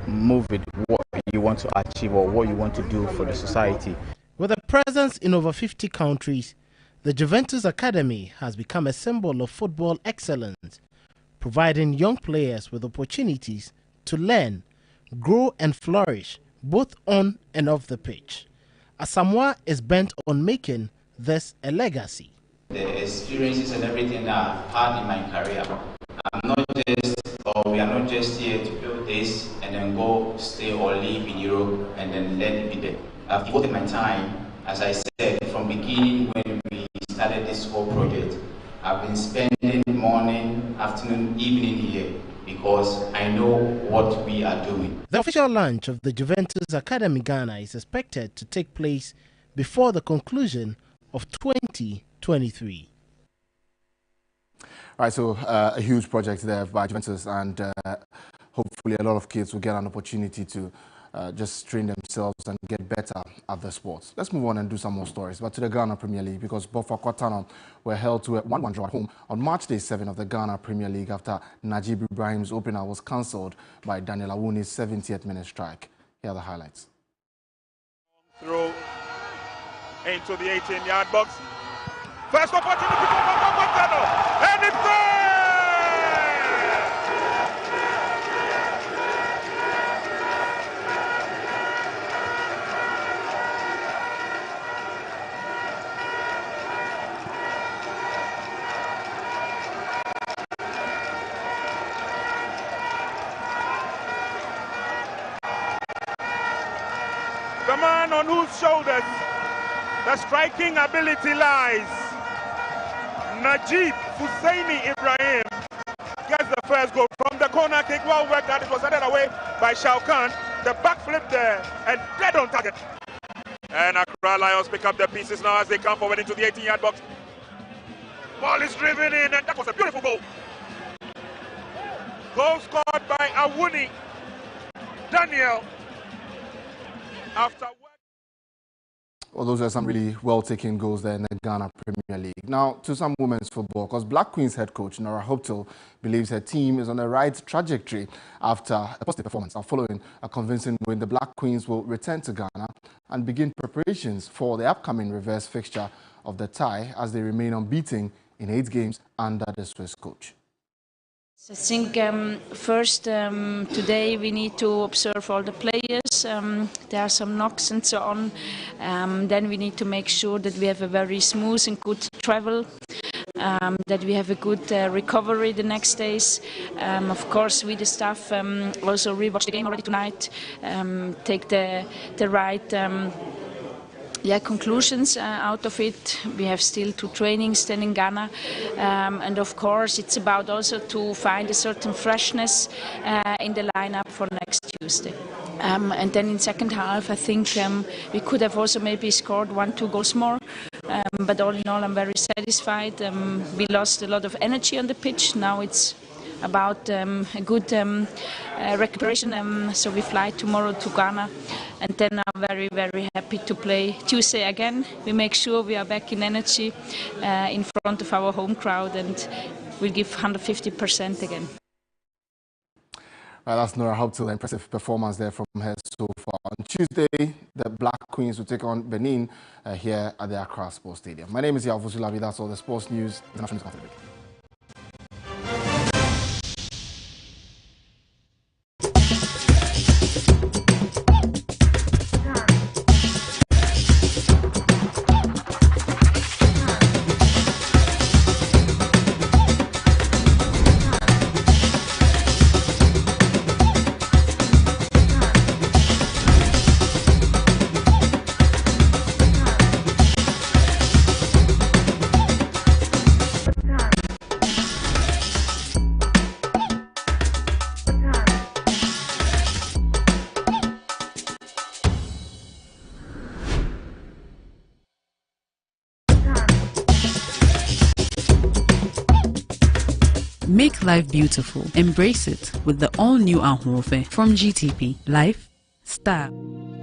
move with what you want to achieve or what you want to do for the society. With a presence in over 50 countries, the Juventus Academy has become a symbol of football excellence, providing young players with opportunities to learn, grow and flourish both on and off the pitch. Asamoah is bent on making this a legacy. The experiences and everything that I've had in my career, we are not just here to build this and then go stay or live in Europe and then let it be there. I've devoted my time, as I said, from beginning when we started this whole project. I've been spending morning, afternoon, evening here because I know what we are doing. The official launch of the Juventus Academy Ghana is expected to take place before the conclusion of 2023. All right, so a huge project there by Juventus, and hopefully a lot of kids will get an opportunity to just train themselves and get better at the sports. Let's move on and do some more stories. But to the Ghana Premier League, because Boffa Kwatano were held to a 1-1 draw at home on March Day 7 of the Ghana Premier League after Najib Ibrahim's opener was cancelled by Daniel Awuni's 70th minute strike. Here are the highlights. Through into the 18-yard box. First opportunity for Boffa Kwatano, and it's there! The man on whose shoulders the striking ability lies, Najib Hussaini Ibrahim, gets the first goal from the corner kick. Well worked out. It was headed away by Shao Kahn. The backflip there and dead on target. And Accra Lions pick up the pieces now as they come forward into the 18-yard box. Ball is driven in, and that was a beautiful goal. Goal scored by Awuni Daniel after. Well, those are some really well-taken goals there in the Ghana Premier League. Now, to some women's football, because Black Queens head coach Nora Hoptel believes her team is on the right trajectory after a positive performance. Now, following a convincing win, the Black Queens will return to Ghana and begin preparations for the upcoming reverse fixture of the tie as they remain unbeaten in 8 games under the Swiss coach. I think first today we need to observe all the players. There are some knocks and so on. Then we need to make sure that we have a very smooth and good travel. that we have a good recovery the next days. Of course, we, the staff, also rewatch the game already tonight, take the right conclusions out of it. We have still 2 trainings then in Ghana, and of course it's about also to find a certain freshness in the lineup for next Tuesday. And then in second half, I think we could have also maybe scored 1-2 goals more. But all in all, I'm very satisfied. We lost a lot of energy on the pitch. Now it's about a good recuperation. So we fly tomorrow to Ghana, and then I'm very, very happy to play Tuesday again. We make sure we are back in energy in front of our home crowd, and we'll give 150% again. That's Nora Hoptil. Impressive performance there from her so far. On Tuesday, the Black Queens will take on Benin here at the Accra Sports Stadium. My name is Yalfo Sulabi. That's all the sports news. The National News Conference. Make life beautiful. Embrace it with the all-new Ahorofe from GTP. Life, style.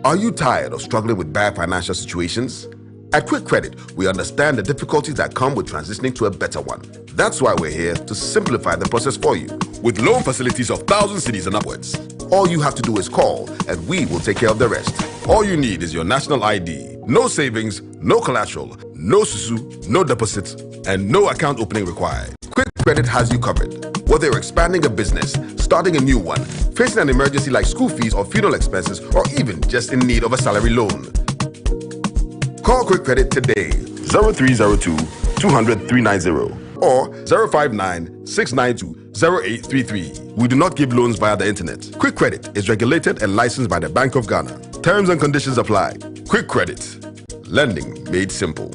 Are you tired of struggling with bad financial situations? At Quick Credit, we understand the difficulties that come with transitioning to a better one. That's why we're here to simplify the process for you. With loan facilities of 1,000 cedis and upwards, all you have to do is call and we will take care of the rest. All you need is your national ID. No savings, no collateral, no susu, no deposits, and no account opening required. Quick Credit has you covered. Whether you're expanding a business, starting a new one, facing an emergency like school fees or funeral expenses, or even just in need of a salary loan. Call Quick Credit today, 0302 200 390 or 059 692 0833. We do not give loans via the internet. Quick Credit is regulated and licensed by the Bank of Ghana. Terms and conditions apply. Quick Credit. Lending made simple.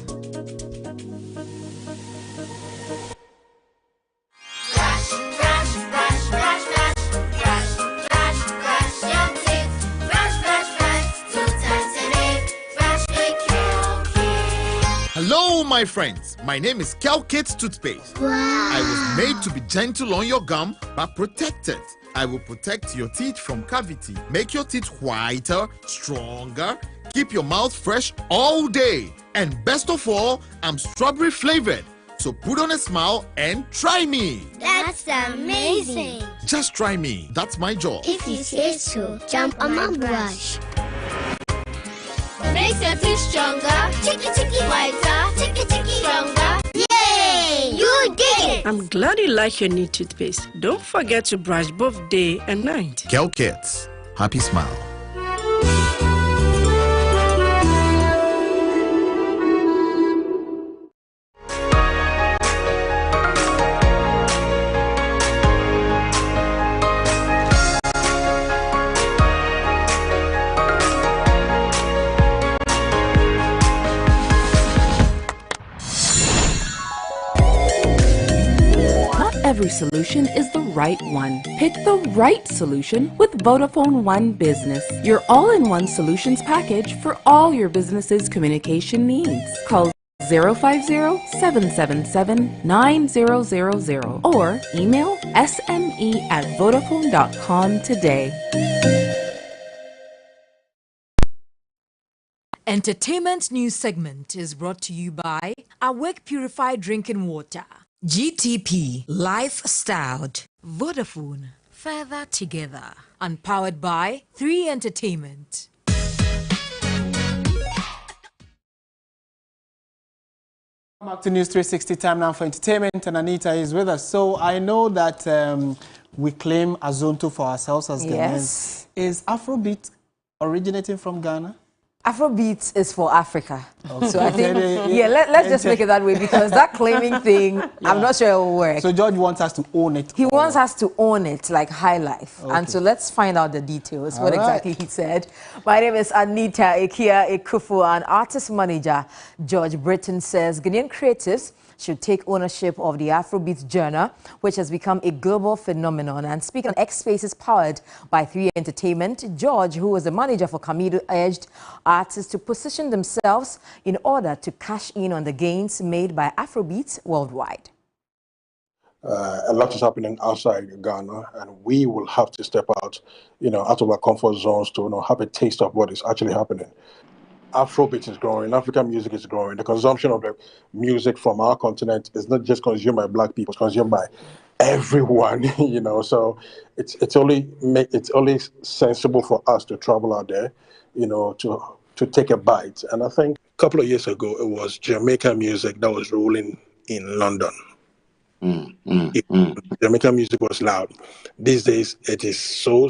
Hello, my friends. My name is Calkit Toothpaste. Wow. I was made to be gentle on your gum, but protected. I will protect your teeth from cavity, make your teeth whiter, stronger, keep your mouth fresh all day. And best of all, I'm strawberry flavored. So put on a smile and try me. That's amazing. Just try me. That's my job. If you say so, jump on my brush. Makes your teeth stronger, chicky whiter, chicky stronger. Yay! You did it! I'm glad you like your new toothpaste. Don't forget to brush both day and night. Calkits. Happy smile. Every solution is the right one. Pick the right solution with Vodafone One Business, your all-in-one solutions package for all your business's communication needs. Call 050-777-9000 or email sme@vodafone.com today. Entertainment news segment is brought to you by Awake Purified Drinking Water. GTP, Lifestyled. Vodafone, further together. And powered by 3 Entertainment. Back to News 360, time now for entertainment, and Anita is with us. So I know that we claim Azonto for ourselves as Ghanaians. Yes. Is Afrobeat originating from Ghana? Afrobeats is for Africa. Okay. So I think, let's just make it that way, because that claiming thing, I'm not sure it will work. So George wants us to own it. He wants us to own it, like High Life. Okay. And so let's find out the details, what right. exactly he said. My name is Anita Ikia Ekufu, and artist manager George Britton says Ghanaian creatives should take ownership of the Afrobeats genre, which has become a global phenomenon. And speaking on X Spaces powered by 3 Entertainment, George, who was the manager for Kamido, urged artists to position themselves in order to cash in on the gains made by Afrobeats worldwide. A lot is happening outside Ghana, and we will have to step out, out of our comfort zones to have a taste of what is actually happening. Afrobeat is growing, African music is growing. The consumption of the music from our continent is not just consumed by Black people; it's consumed by everyone. So it's only sensible for us to travel out there, to take a bite. And I think a couple of years ago, it was Jamaican music that was ruling in London. Jamaican music was loud. These days, it is so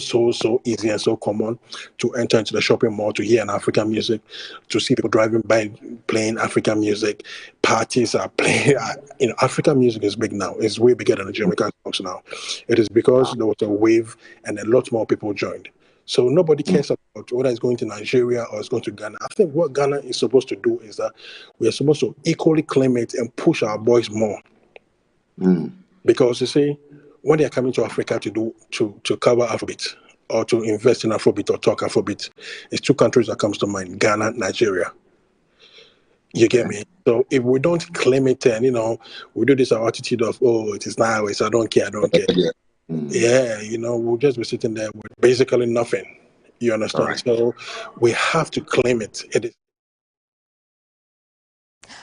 easy and so common to enter into the shopping mall to hear an African music, to see people driving by playing African music. Parties are playing. African music is big now. It's way bigger than the Jamaican songs now. It is because there was a wave and a lot more people joined. So nobody cares about whether it's going to Nigeria or it's going to Ghana. I think what Ghana is supposed to do is that we are supposed to equally claim it and push our boys more. Because you see, when they are coming to Africa to cover Afrobeat or to invest in Afrobeat or talk Afrobeat, it's 2 countries that comes to mind: Ghana, Nigeria. You get me? So if we don't claim it and we do this attitude of, oh, it is now, I don't care. We'll just be sitting there with basically nothing. You understand? Right. So we have to claim it. It is.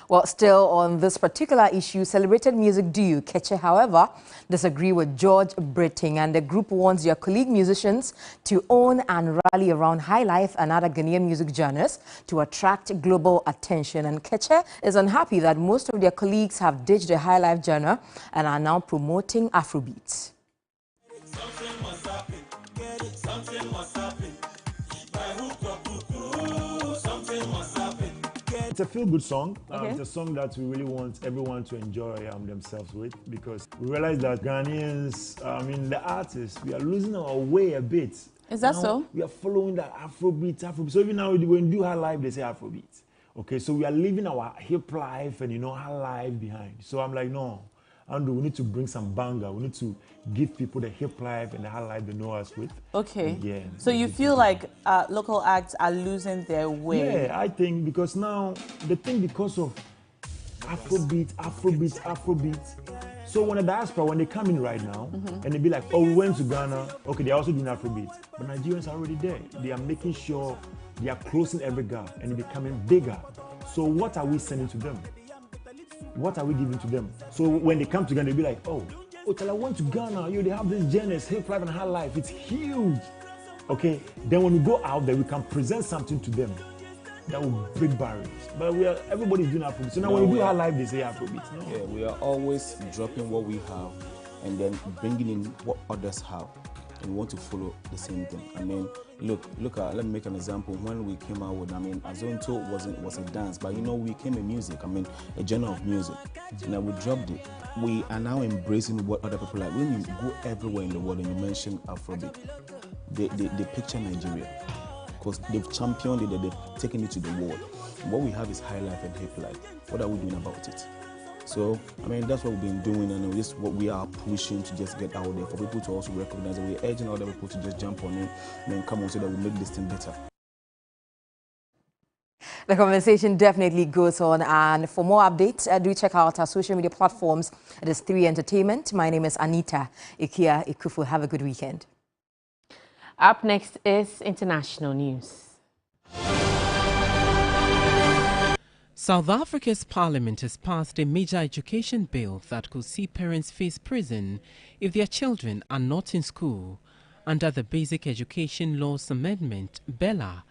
Well, still on this particular issue, celebrated music duo Keche, however, disagree with George Britton, and the group wants their colleague musicians to own and rally around High Life and other Ghanaian music genres to attract global attention. And Keche is unhappy that most of their colleagues have ditched the High Life genre and are now promoting Afrobeats. It's a feel-good song. It's a song that we really want everyone to enjoy themselves with, because we realize that Ghanaians, the artists, we are losing our way a bit. Is that so? We are following that Afrobeat. So even now, when you do High Life, they say Afrobeat. Okay, so we are leaving our hip life and High Life behind. So I'm like, no, Andrew, we need to bring some banger. We need to give people the hip life and the High Life they know us with. Okay. Yeah. So you feel like local acts are losing their way? Yeah, I think because now because of Afrobeat. So when the diaspora, when they come in right now, and they be like, oh, we went to Ghana. Okay, they're also doing Afrobeat. But Nigerians are already there. They are making sure they are closing every gap and becoming bigger. So what are we sending to them? What are we giving to them? So when they come to Ghana, they'll be like, oh, till I went to Ghana, they have this genres, hip life and High Life. It's huge. Okay, then when we go out there, we can present something to them that will break barriers. But everybody's doing Afrobeat. So now when we do High Life, they say Afrobeat. No? Yeah, we are always dropping what we have and then bringing in what others have. And we want to follow the same thing. Look at, let me make an example. When we came out with, Azonto was a dance, but we came in music, a genre of music. And we dropped it. We are now embracing what other people like. When you go everywhere in the world and you mention Afrobeat, they picture Nigeria. Because they've championed it, they've taken it to the world. And what we have is High Life and hip life. What are we doing about it? So, that's what we've been doing, and this is what we are pushing to just get out there, for people to also recognize it. We're urging other people to just jump on it and then come on so that we make this thing better. The conversation definitely goes on, and for more updates, do check out our social media platforms. It is 3 Entertainment. My name is Anita Ikia Ekufu. Have a good weekend. Up next is international news. South Africa's parliament has passed a major education bill that could see parents face prison if their children are not in school. Under the Basic Education Laws Amendment, BELA,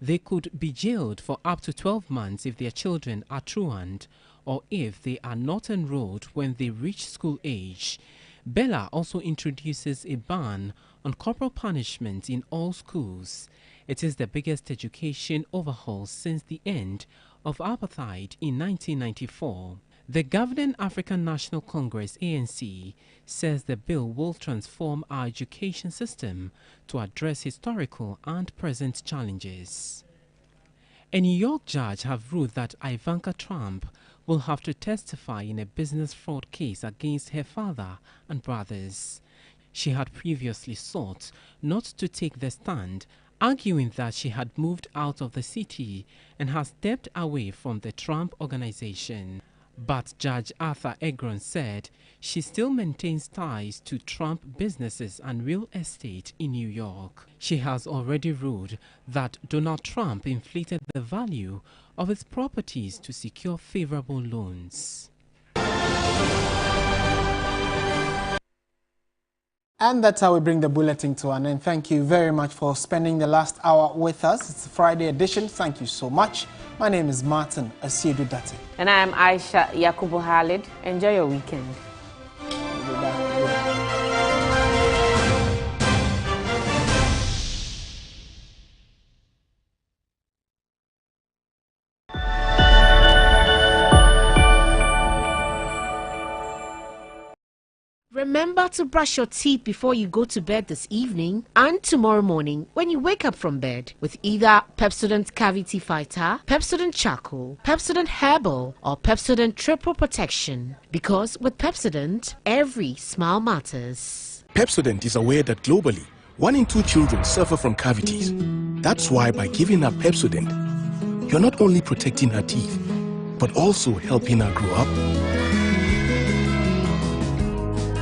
they could be jailed for up to 12 months if their children are truant or if they are not enrolled when they reach school age. Bella also introduces a ban on corporal punishment in all schools. It is the biggest education overhaul since the end of apartheid in 1994. The governing African National Congress, ANC, says the bill will transform our education system to address historical and present challenges. A New York judge have ruled that Ivanka Trump will have to testify in a business fraud case against her father and brothers. She had previously sought not to take the stand, arguing that she had moved out of the city and has stepped away from the Trump organization. But Judge Arthur Egron said she still maintains ties to Trump businesses and real estate in New York. She has already ruled that Donald Trump inflated the value of his properties to secure favorable loans. And that's how we bring the bulletin to an end. Thank you very much for spending the last hour with us. It's a Friday edition. Thank you so much. My name is Martin Asiedu Dati. And I am Aisha Yakubu Halid. Enjoy your weekend. Remember to brush your teeth before you go to bed this evening and tomorrow morning when you wake up from bed with either Pepsodent Cavity Fighter, Pepsodent Charcoal, Pepsodent Herbal or Pepsodent Triple Protection. Because with Pepsodent, every smile matters. Pepsodent is aware that globally, 1 in 2 children suffer from cavities. That's why by giving her Pepsodent, you're not only protecting her teeth, but also helping her grow up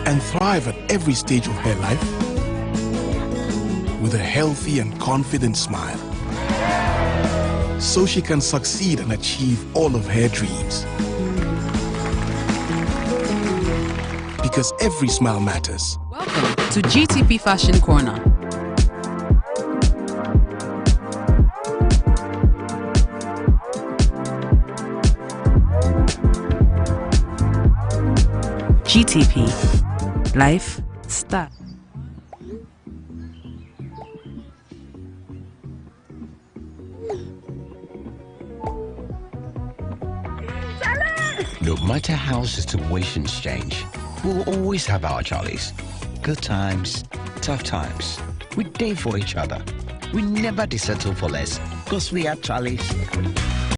and thrive at every stage of her life with a healthy and confident smile, so she can succeed and achieve all of her dreams. Because every smile matters. Welcome to GTP Fashion Corner. GTP. Life Style. No matter how situations change, we'll always have our Charlies. Good times, tough times. We day for each other. We never settle for less, because we are Charlies.